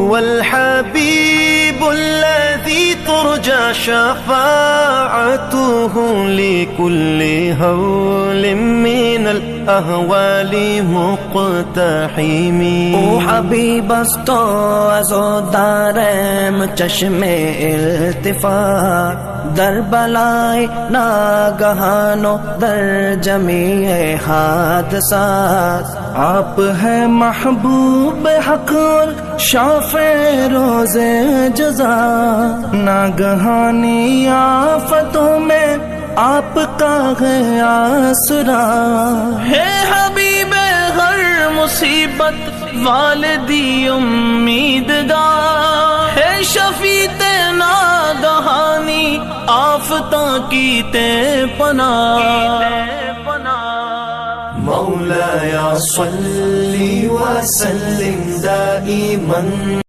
هو الحبيب الذي ترجى شفاعته لكل هول من الأهوال مقتحم. او حبیب است تو از و دارم چشم التفات، در بلای ناگہان و در جمیع حادثات. آپ ہے محبوب حق اور شافع روز جزا، ناگہانی آفتوں میں آپ کا ہے آسرا. ہے حبیب ہر مصیبت والدی امیدگار، ہے شفیع ناگہانی آفتوں کی تے پناہ. مولاي صل وسلم دائما